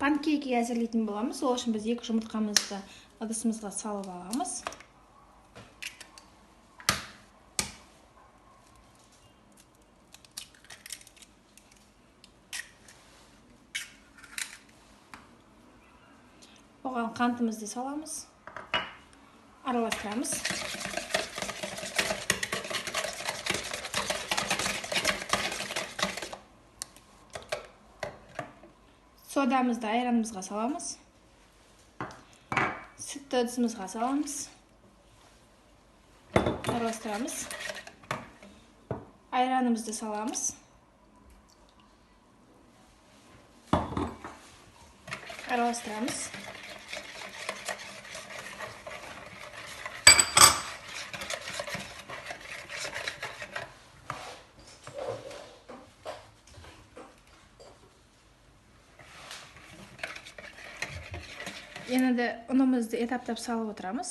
Панкейк әзірлейтін боламыз. Ол үшін біз 2 жұмыртқамызды ыдысымызға салып аламыз. Оған қантымызды саламыз. Араластырамыз. Содамызды айранымызға саламыз. Сүтті ыдысымызға саламыз. Араластырамыз. Айранымызды саламыз. Араластырамыз. Енді де ұнымызды етаптап салып отырамыз.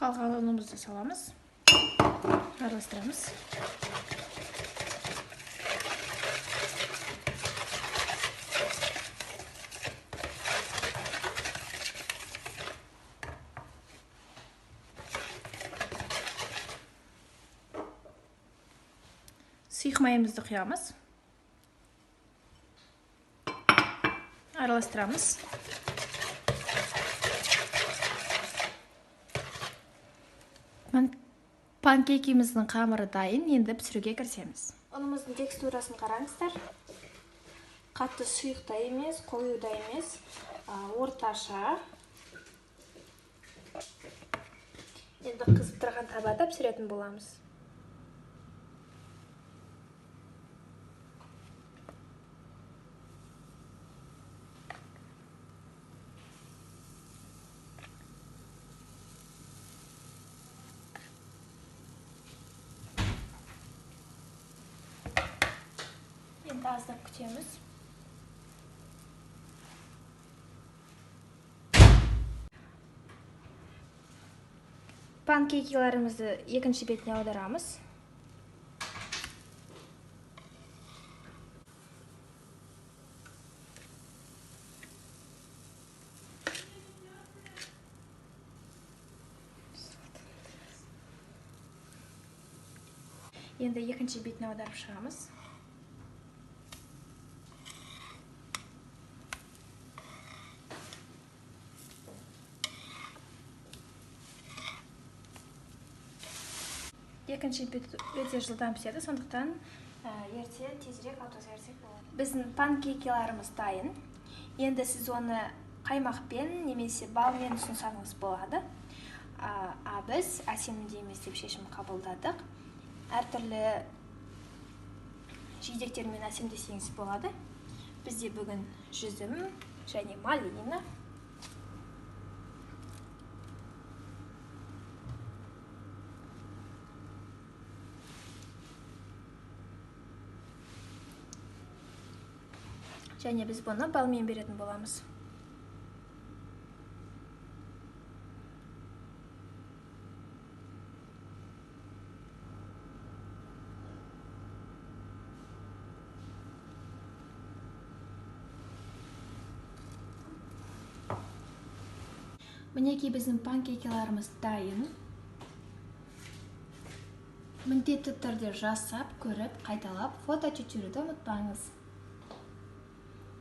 Қалған ұнымызды саламыз. Араластырамыз. Сұйық майымызды құямыз. Араластырамыз. Панкейкіміздің қамыры дайын, енді пісіруге кірісеміз. Ұнымыздың текстурасын қараңыздар. Қатты сұйық та емес, қою да емес, орташа. Енді қызып тұрған табада пісіретін боламыз. Енді аздап күтеміз. Панкейкілерімізді екінші бетіне аударамыз. Енді екінші бетіне аударып шығамыз. Екінші өте жылдам піседі, сондықтан ерте тезірек ауызға берсек болады. Біздің панкейкілеріміз дайын. Енді сіз оны қаймақпен немесе балмен ұсынсаңыз болады. Біз әсемдейміз деп шешім қабылдадық. Әртүрлі жидектермен әсемдесеңіз болады. Бізде бүгін жүзім және малина. Және біз бұны балмен беретін боламыз. Мінекей біздің панкейкілеріміз дайын. Міндетті түрде жасап, көріп, қайталап, фото түсіруді ұмытпаңыз.